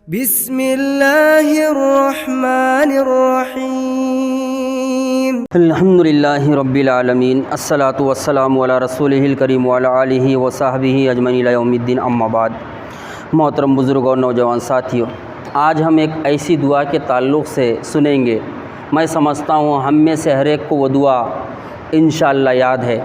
بسم اللہ الرحمن الرحیم الحمد للہ رب العالمین الصلاۃ والسلام علی رسولہ الکریم وعلی آلہ وصحبہ اجمعین الی یوم الدین اما بعد۔ محترم بزرگ اور نوجوان ساتھیوں، آج ہم ایک ایسی دعا کے تعلق سے سنیں گے۔ میں سمجھتا ہوں ہم میں سے ہر ایک کو وہ دعا انشاءاللہ یاد ہے،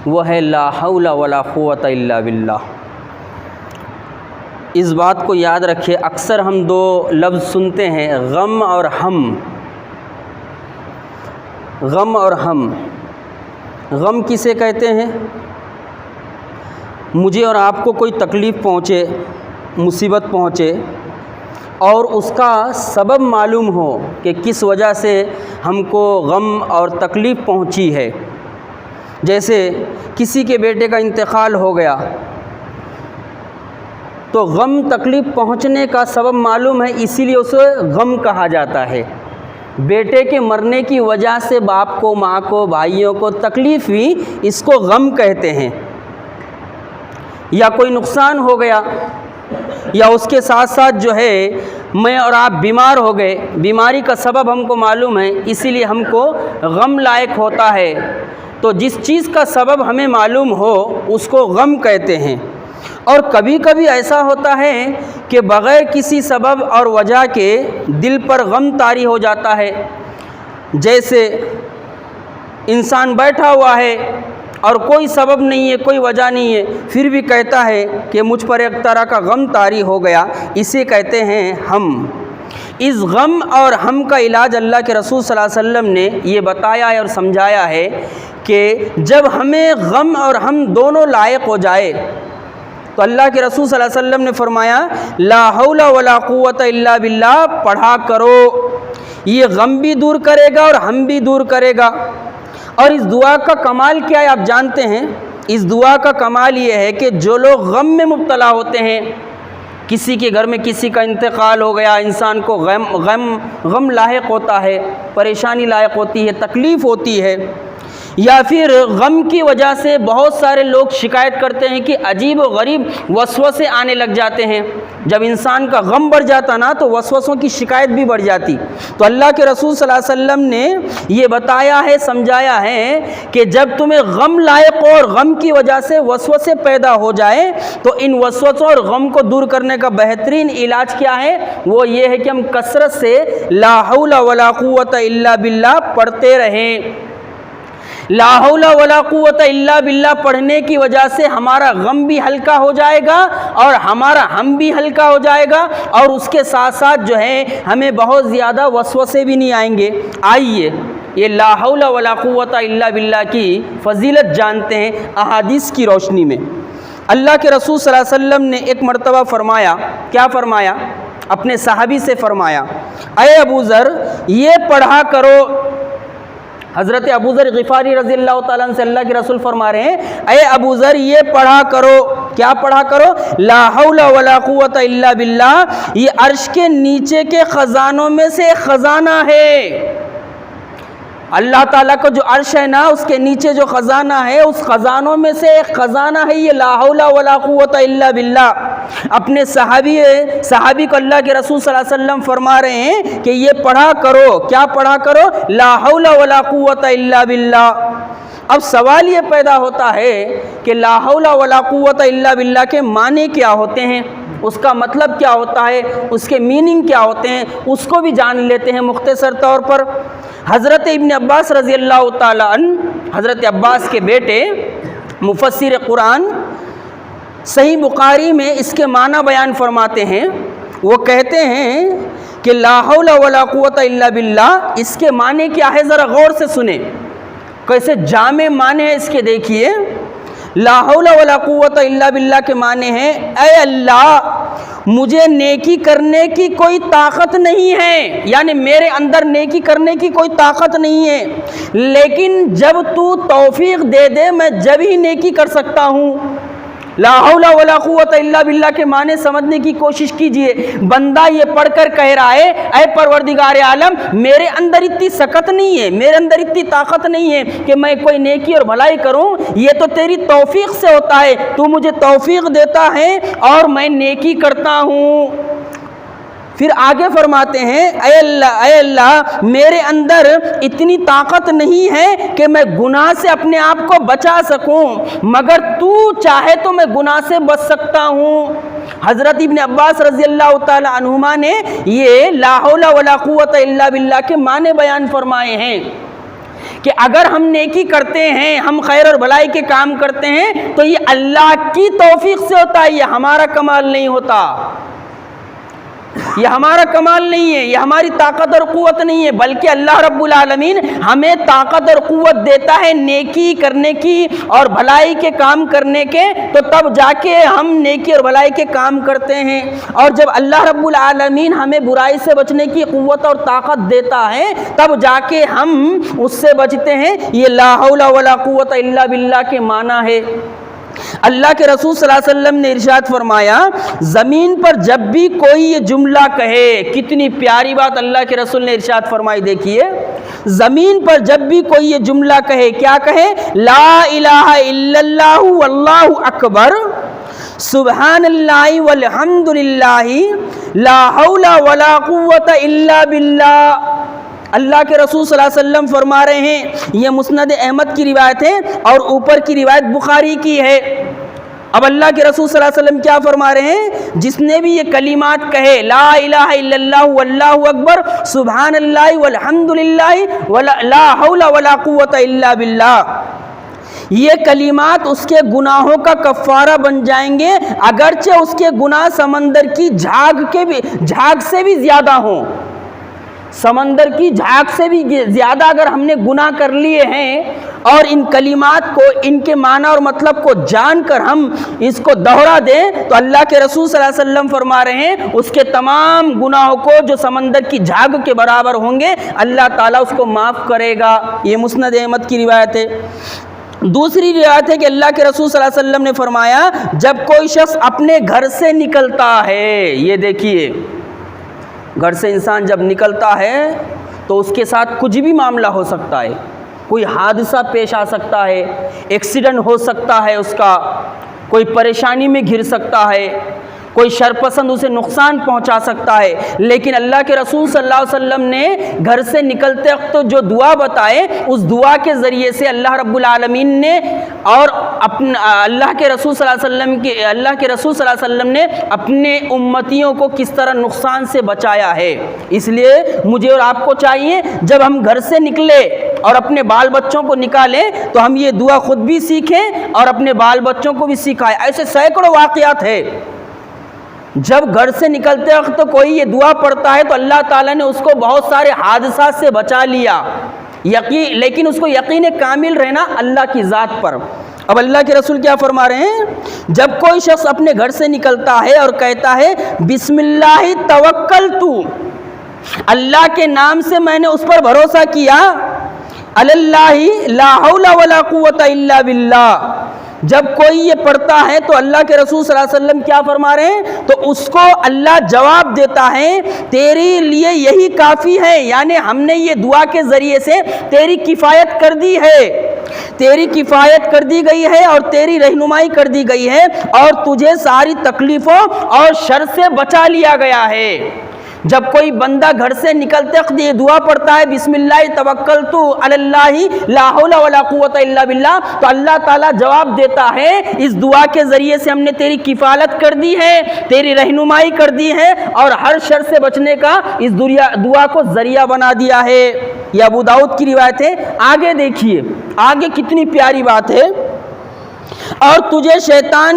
وہ ہے لا حول ولا قوت الا باللہ۔ اس بات کو یاد رکھے، اکثر ہم دو لفظ سنتے ہیں، غم اور ہم۔ غم اور ہم، غم کسے کہتے ہیں؟ مجھے اور آپ کو کوئی تکلیف پہنچے، مصیبت پہنچے اور اس کا سبب معلوم ہو کہ کس وجہ سے ہم کو غم اور تکلیف پہنچی ہے۔ جیسے کسی کے بیٹے کا انتقال ہو گیا تو غم تکلیف پہنچنے کا سبب معلوم ہے، اسی لیے اسے غم کہا جاتا ہے۔ بیٹے کے مرنے کی وجہ سے باپ کو، ماں کو، بھائیوں کو تکلیف ہوئی، اس کو غم کہتے ہیں۔ یا کوئی نقصان ہو گیا، یا اس کے ساتھ ساتھ جو ہے میں اور آپ بیمار ہو گئے، بیماری کا سبب ہم کو معلوم ہے، اسی لیے ہم کو غم لائق ہوتا ہے۔ تو جس چیز کا سبب ہمیں معلوم ہو اس کو غم کہتے ہیں۔ اور کبھی کبھی ایسا ہوتا ہے کہ بغیر کسی سبب اور وجہ کے دل پر غم طاری ہو جاتا ہے۔ جیسے انسان بیٹھا ہوا ہے اور کوئی سبب نہیں ہے، کوئی وجہ نہیں ہے، پھر بھی کہتا ہے کہ مجھ پر ایک طرح کا غم طاری ہو گیا، اسے کہتے ہیں ہم۔ اس غم اور ہم کا علاج اللہ کے رسول صلی اللہ علیہ وسلم نے یہ بتایا ہے اور سمجھایا ہے کہ جب ہمیں غم اور ہم دونوں لائق ہو جائے تو اللہ کے رسول صلی اللہ علیہ وسلم نے فرمایا لا حول ولا قوت الا باللہ پڑھا کرو، یہ غم بھی دور کرے گا اور ہم بھی دور کرے گا۔ اور اس دعا کا کمال کیا ہے آپ جانتے ہیں؟ اس دعا کا کمال یہ ہے کہ جو لوگ غم میں مبتلا ہوتے ہیں، کسی کے گھر میں کسی کا انتقال ہو گیا، انسان کو غم لاحق ہوتا ہے، پریشانی لاحق ہوتی ہے، تکلیف ہوتی ہے، یا پھر غم کی وجہ سے بہت سارے لوگ شکایت کرتے ہیں کہ عجیب و غریب وسوسے آنے لگ جاتے ہیں۔ جب انسان کا غم بڑھ جاتا نا تو وسوسوں کی شکایت بھی بڑھ جاتی۔ تو اللہ کے رسول صلی اللہ علیہ وسلم نے یہ بتایا ہے، سمجھایا ہے کہ جب تمہیں غم لائق ہو اور غم کی وجہ سے وسوسے پیدا ہو جائے تو ان وسوسوں اور غم کو دور کرنے کا بہترین علاج کیا ہے؟ وہ یہ ہے کہ ہم کثرت سے لا حول ولا قوت الا باللہ پڑھتے رہیں۔ لا حول ولا قوت الا باللہ پڑھنے کی وجہ سے ہمارا غم بھی ہلکا ہو جائے گا اور ہمارا ہم بھی ہلکا ہو جائے گا، اور اس کے ساتھ ساتھ جو ہے ہمیں بہت زیادہ وسوسے بھی نہیں آئیں گے۔ آئیے یہ لا حول ولا قوت الا باللہ کی فضیلت جانتے ہیں احادیث کی روشنی میں۔ اللہ کے رسول صلی اللہ علیہ وسلم نے ایک مرتبہ فرمایا، کیا فرمایا؟ اپنے صحابی سے فرمایا اے ابو ذر یہ پڑھا کرو۔ حضرت ابو ذر غفاری رضی اللہ تعالیٰ عنہ سے اللہ کے رسول فرما رہے ہیں اے ابو ذر یہ پڑھا کرو۔ کیا پڑھا کرو؟ لا حول ولا قوت الا باللہ۔ یہ عرش کے نیچے کے خزانوں میں سے ایک خزانہ ہے۔ اللہ تعالیٰ کا جو عرش ہے نا، اس کے نیچے جو خزانہ ہے، اس خزانوں میں سے ایک خزانہ ہے یہ لا حول ولا قوت الا باللہ۔ اپنے صحابی کو اللہ کے رسول صلی اللہ علیہ وسلم فرما رہے ہیں کہ یہ پڑھا کرو۔ کیا پڑھا کرو؟ لا حول ولا قوت الا باللہ۔ اب سوال یہ پیدا ہوتا ہے کہ لا حول ولا قوت الا باللہ کے معنی کیا ہوتے ہیں، اس کا مطلب کیا ہوتا ہے، اس کے میننگ کیا ہوتے ہیں، اس کو بھی جان لیتے ہیں مختصر طور پر۔ حضرت ابن عباس رضی اللہ تعالیٰ عنہ، حضرت عباس کے بیٹے مفسر قرآن، صحیح بخاری میں اس کے معنی بیان فرماتے ہیں۔ وہ کہتے ہیں کہ لا حول ولا قوت الا باللہ اس کے معنی کیا ہے، ذرا غور سے سنیں، کیسے جامع معنی ہے اس کے دیکھیے۔ لا حول ولا قوت الا باللہ کے معنی ہیں اے اللہ مجھے نیکی کرنے کی کوئی طاقت نہیں ہے، یعنی میرے اندر نیکی کرنے کی کوئی طاقت نہیں ہے، لیکن جب تو توفیق دے دے میں جب ہی نیکی کر سکتا ہوں۔ لا حول ولا قوت الا باللہ کے معنی سمجھنے کی کوشش کیجئے۔ بندہ یہ پڑھ کر کہہ رہا ہے اے پروردگار عالم میرے اندر اتنی سکت نہیں ہے، میرے اندر اتنی طاقت نہیں ہے کہ میں کوئی نیکی اور بھلائی کروں، یہ تو تیری توفیق سے ہوتا ہے، تو مجھے توفیق دیتا ہے اور میں نیکی کرتا ہوں۔ پھر آگے فرماتے ہیں اے اللہ میرے اندر اتنی طاقت نہیں ہے کہ میں گناہ سے اپنے آپ کو بچا سکوں، مگر تو چاہے تو میں گناہ سے بچ سکتا ہوں۔ حضرت ابن عباس رضی اللہ تعالی عنہما نے یہ لا حول ولا قوت الا باللہ کے معنی بیان فرمائے ہیں کہ اگر ہم نیکی کرتے ہیں، ہم خیر اور بھلائی کے کام کرتے ہیں تو یہ اللہ کی توفیق سے ہوتا ہے، یہ ہمارا کمال نہیں ہوتا، یہ ہمارا کمال نہیں ہے، یہ ہماری طاقت اور قوت نہیں ہے، بلکہ اللہ رب العالمین ہمیں طاقت اور قوت دیتا ہے نیکی کرنے کی اور بھلائی کے کام کرنے کے، تو تب جا کے ہم نیکی اور بھلائی کے کام کرتے ہیں، اور جب اللہ رب العالمین ہمیں برائی سے بچنے کی قوت اور طاقت دیتا ہے تب جا کے ہم اس سے بچتے ہیں۔ یہ لا حول ولا قوت الا باللہ کے معنی ہے۔ اللہ کے رسول صلی اللہ علیہ وسلم نے ارشاد فرمایا زمین پر جب بھی کوئی یہ جملہ کہے، کتنی پیاری بات اللہ کے رسول نے ارشاد فرمائی، دیکھیے زمین پر جب بھی کوئی یہ جملہ کہے، کیا کہے؟ لا الہ الا اللہ واللہ اکبر سبحان اللہ والحمد للہ لا حول ولا قوت الا باللہ۔ اللہ کے رسول صلی اللہ علیہ وسلم فرما رہے ہیں، یہ مسند احمد کی روایت ہے اور اوپر کی روایت بخاری کی ہے۔ اب اللہ کے رسول صلی اللہ علیہ وسلم کیا فرما رہے ہیں؟ جس نے بھی یہ کلمات کہے لا الہ الا اللہ واللہ اکبر سبحان اللہ والحمد للہ لا حول ولا قوت الا باللہ، یہ کلمات اس کے گناہوں کا کفارہ بن جائیں گے، اگرچہ اس کے گناہ سمندر کی جھاگ سے بھی زیادہ ہوں۔ سمندر کی جھاگ سے بھی زیادہ اگر ہم نے گناہ کر لیے ہیں اور ان کلمات کو، ان کے معنی اور مطلب کو جان کر ہم اس کو دوہرا دیں تو اللہ کے رسول صلی اللہ علیہ وسلم فرما رہے ہیں اس کے تمام گناہوں کو جو سمندر کی جھاگ کے برابر ہوں گے اللہ تعالیٰ اس کو معاف کرے گا۔ یہ مسند احمد کی روایت ہے۔ دوسری روایت ہے کہ اللہ کے رسول صلی اللہ علیہ وسلم نے فرمایا جب کوئی شخص اپنے گھر سے نکلتا ہے، یہ دیکھیے گھر سے انسان جب نکلتا ہے تو اس کے ساتھ کچھ بھی معاملہ ہو سکتا ہے، کوئی حادثہ پیش آ سکتا ہے، ایکسیڈنٹ ہو سکتا ہے، اس کا کوئی پریشانی میں گر سکتا ہے، کوئی شرپسند اسے نقصان پہنچا سکتا ہے، لیکن اللہ کے رسول صلی اللہ علیہ وسلم نے گھر سے نکلتے وقت جو دعا بتائے اس دعا کے ذریعے سے اللہ رب العالمین نے اور اللہ کے رسول صلی اللہ علیہ وسلم نے اپنے امتیوں کو کس طرح نقصان سے بچایا ہے۔ اس لیے مجھے اور آپ کو چاہیے جب ہم گھر سے نکلے اور اپنے بال بچوں کو نکالیں تو ہم یہ دعا خود بھی سیکھیں اور اپنے بال بچوں کو بھی سکھائیں۔ ایسے سینکڑوں واقعات ہیں جب گھر سے نکلتے وقت کوئی یہ دعا پڑھتا ہے تو اللہ تعالیٰ نے اس کو بہت سارے حادثات سے بچا لیا، لیکن اس کو یقین کامل رہنا اللہ کی ذات پر۔ اب اللہ کے رسول کیا فرما رہے ہیں؟ جب کوئی شخص اپنے گھر سے نکلتا ہے اور کہتا ہے بسم اللہ توکلت، اللہ کے نام سے میں نے اس پر بھروسہ کیا، اللہ لا حول ولا قوت الا باللہ، جب کوئی یہ پڑھتا ہے تو اللہ کے رسول صلی اللہ علیہ وسلم کیا فرما رہے ہیں؟ تو اس کو اللہ جواب دیتا ہے تیرے لیے یہی کافی ہے، یعنی ہم نے یہ دعا کے ذریعے سے تیری کفایت کر دی ہے، تیری کفایت کر دی گئی ہے اور تیری رہنمائی کر دی گئی ہے اور تجھے ساری تکلیفوں اور شر سے بچا لیا گیا ہے۔ جب کوئی بندہ گھر سے نکلتے وقت یہ دعا پڑھتا ہے بسم اللہ توکلت علی اللہ لا حول ولا قوت الا باللہ، تو اللہ تعالیٰ جواب دیتا ہے اس دعا کے ذریعے سے ہم نے تیری کفالت کر دی ہے، تیری رہنمائی کر دی ہے اور ہر شر سے بچنے کا اس دعا کو ذریعہ بنا دیا ہے۔ یہ ابو داؤد کی روایت ہے۔ آگے دیکھیے آگے کتنی پیاری بات ہے، اور تجھے شیطان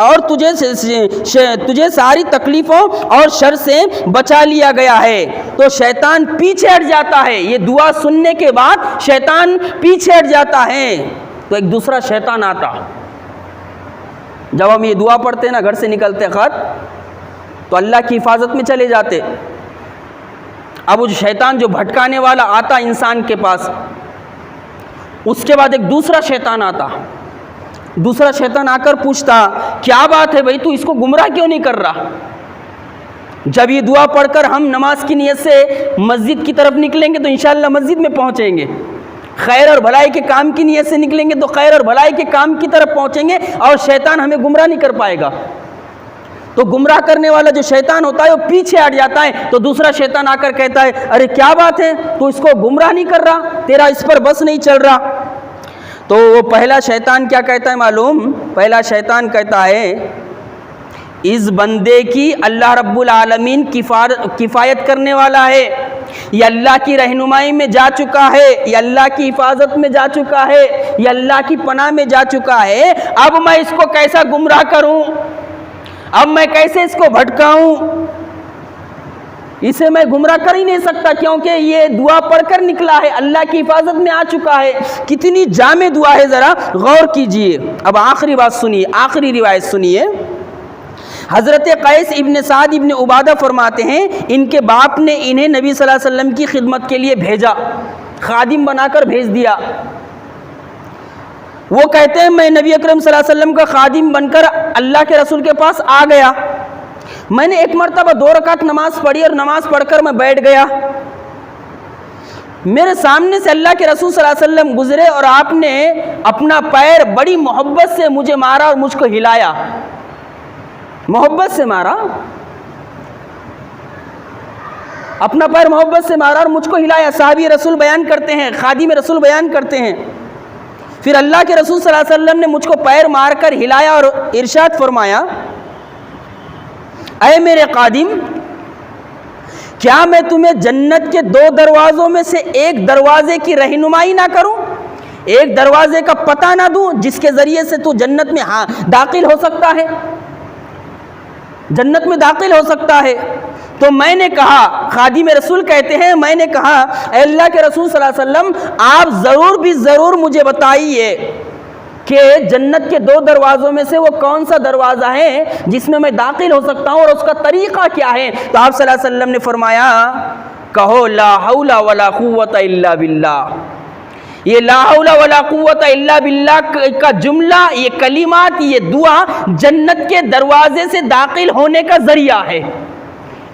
اور تجھے ساری تکلیفوں اور شر سے بچا لیا گیا ہے۔ تو شیطان پیچھے ہٹ جاتا ہے، یہ دعا سننے کے بعد شیطان پیچھے ہٹ جاتا ہے تو ایک دوسرا شیطان آتا۔ جب ہم یہ دعا پڑھتے ہیں نا گھر سے نکلتے خط تو اللہ کی حفاظت میں چلے جاتے، اب وہ شیطان جو بھٹکانے والا آتا انسان کے پاس، اس کے بعد ایک دوسرا شیطان آتا، دوسرا شیطان آ کر پوچھتا کیا بات ہے بھائی تو اس کو گمراہ کیوں نہیں کر رہا؟ جب یہ دعا پڑھ کر ہم نماز کی نیت سے مسجد کی طرف نکلیں گے تو انشاءاللہ مسجد میں پہنچیں گے، خیر اور بھلائی کے کام کی نیت سے نکلیں گے تو خیر اور بھلائی کے کام کی طرف پہنچیں گے اور شیطان ہمیں گمراہ نہیں کر پائے گا۔ تو گمراہ کرنے والا جو شیطان ہوتا ہے وہ پیچھے ہٹ جاتا ہے، تو دوسرا شیطان آ کر کہتا ہے ارے کیا بات ہے، تو اس کو گمراہ نہیں کر رہا، تیرا اس پر بس نہیں چل رہا۔ تو وہ پہلا شیطان کیا کہتا ہے معلوم؟ پہلا شیطان کہتا ہے اس بندے کی اللہ رب العالمین کفایت کرنے والا ہے، یہ اللہ کی رہنمائی میں جا چکا ہے، یہ اللہ کی حفاظت میں جا چکا ہے، یہ اللہ کی پناہ میں جا چکا ہے، اب میں اس کو کیسا گمراہ کروں، اب میں کیسے اس کو بھٹکاؤں، اسے میں گمراہ کر ہی نہیں سکتا کیونکہ یہ دعا پڑھ کر نکلا ہے، اللہ کی حفاظت میں آ چکا ہے۔ کتنی جامع دعا ہے، ذرا غور کیجئے۔ اب آخری بات سنیے، آخری روایت سنیے۔ حضرت قیس ابن سعد ابن عبادہ فرماتے ہیں ان کے باپ نے انہیں نبی صلی اللہ علیہ وسلم کی خدمت کے لیے بھیجا، خادم بنا کر بھیج دیا۔ وہ کہتے ہیں میں نبی اکرم صلی اللہ علیہ وسلم کا خادم بن کر اللہ کے رسول کے پاس آ گیا، میں نے ایک مرتبہ 2 رکعت نماز پڑھی اور نماز پڑھ کر میں بیٹھ گیا، میرے سامنے سے اللہ کے رسول صلی اللہ علیہ وسلم گزرے اور آپ نے اپنا پیر بڑی محبت سے مجھے مارا اور مجھ کو ہلایا، محبت سے مارا، اپنا پیر محبت سے مارا اور مجھ کو ہلایا۔ صحابی رسول بیان کرتے ہیں، خادم رسول بیان کرتے ہیں، پھر اللہ کے رسول صلی اللہ علیہ وسلم نے مجھ کو پیر مار کر ہلایا اور ارشاد فرمایا اے میرے خادم، کیا میں تمہیں جنت کے 2 دروازوں میں سے ایک دروازے کی رہنمائی نہ کروں، ایک دروازے کا پتہ نہ دوں جس کے ذریعے سے تو جنت میں داخل ہو سکتا ہے، جنت میں داخل ہو سکتا ہے؟ تو میں نے کہا، خادم رسول کہتے ہیں میں نے کہا اے اللہ کے رسول صلی اللہ علیہ وسلم آپ ضرور بھی ضرور مجھے بتائیے کہ جنت کے 2 دروازوں میں سے وہ کون سا دروازہ ہے جس میں داخل ہو سکتا ہوں اور اس کا طریقہ کیا ہے؟ تو آپ صلی اللہ علیہ وسلم نے فرمایا کہو لا حول ولا قوت الا باللہ۔ یہ لا حول ولا قوت الا باللہ کا جملہ، یہ کلمات، یہ دعا جنت کے دروازے سے داخل ہونے کا ذریعہ ہے۔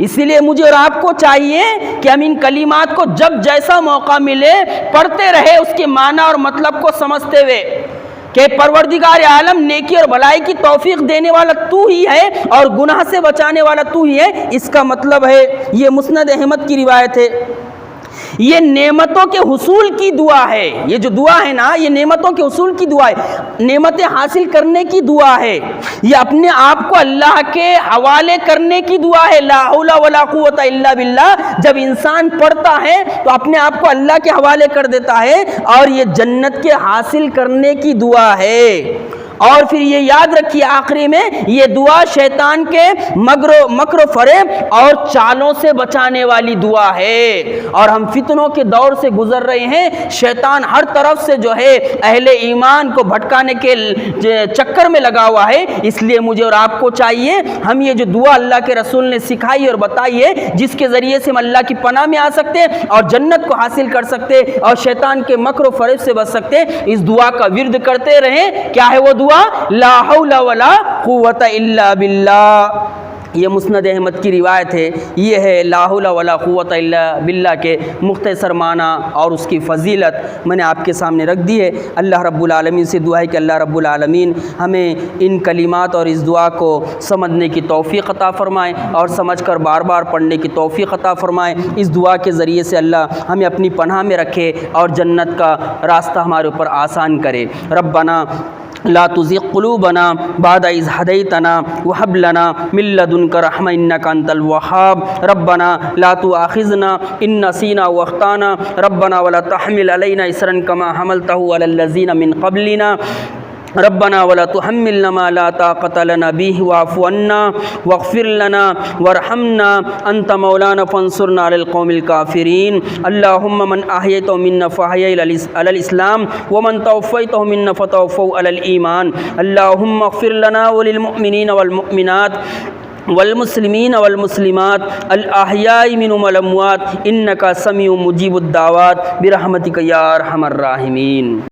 اسی لیے مجھے اور آپ کو چاہیے کہ ہم ان کلمات کو جب جیسا موقع ملے پڑھتے رہے، اس کے معنی اور مطلب کو سمجھتے ہوئے کہ پروردگار عالم نیکی اور بھلائی کی توفیق دینے والا تو ہی ہے اور گناہ سے بچانے والا تو ہی ہے، اس کا مطلب ہے۔ یہ مسند احمد کی روایت ہے۔ یہ نعمتوں کے حصول کی دعا ہے، یہ جو دعا ہے نا یہ نعمتوں کے حصول کی دعا ہے، نعمتیں حاصل کرنے کی دعا ہے، یہ اپنے آپ کو اللہ کے حوالے کرنے کی دعا ہے۔ لا حول ولا قوت الا باللہ جب انسان پڑھتا ہے تو اپنے آپ کو اللہ کے حوالے کر دیتا ہے اور یہ جنت کے حاصل کرنے کی دعا ہے۔ اور پھر یہ یاد رکھیے آخری میں یہ دعا شیطان کے مکر و فریب اور چالوں سے بچانے والی دعا ہے۔ اور ہم فتنوں کے دور سے گزر رہے ہیں، شیطان ہر طرف سے جو ہے اہل ایمان کو بھٹکانے کے چکر میں لگا ہوا ہے، اس لیے مجھے اور آپ کو چاہیے ہم یہ جو دعا اللہ کے رسول نے سکھائی اور بتائی ہے جس کے ذریعے سے ہم اللہ کی پناہ میں آ سکتے اور جنت کو حاصل کر سکتے اور شیطان کے مکر و فریب سے بچ سکتے، اس دعا کا ورد کرتے رہیں۔ کیا ہے وہ دعا؟ لا حول ولا قوت الا باللہ۔ یہ مسند احمد کی روایت ہے۔ یہ ہے لا حول ولا قوت الا باللہ کے مختصر معنی اور اس کی فضیلت میں نے آپ کے سامنے رکھ دی ہے۔ اللہ رب العالمین سے دعا ہے کہ اللہ رب العالمین ہمیں ان کلمات اور اس دعا کو سمجھنے کی توفیق عطا فرمائے اور سمجھ کر بار بار پڑھنے کی توفیق عطا فرمائے۔ اس دعا کے ذریعے سے اللہ ہمیں اپنی پناہ میں رکھے اور جنت کا راستہ ہمارے اوپر آسان کرے۔ ربنا لا تزغ قلوبنا بعد إذ هديتنا وهب لنا من لدنك رحمة إنك أنت الوهاب ربنا لا تؤاخذنا إن نسينا وأخطأنا ربنا ولا تحمل علينا إصرا كما حملته على الذين من قبلنا ربنا ولا تحملنا ما لا طاقة لنا به واعف عنا واغفر لنا وارحمنا أنت مولانا فانصرنا على القوم الكافرين اللهم من أحييته منا فأحيه على الإسلام ومن توفيته منا فتوفه على الإيمان اللهم اغفر لنا وللمؤمنين والمؤمنات والمسلمین والمسلمات الأحیاء منهم والأموات إنك سمیع مجیب الدعوات برحمتک یا ارحم الراحمین۔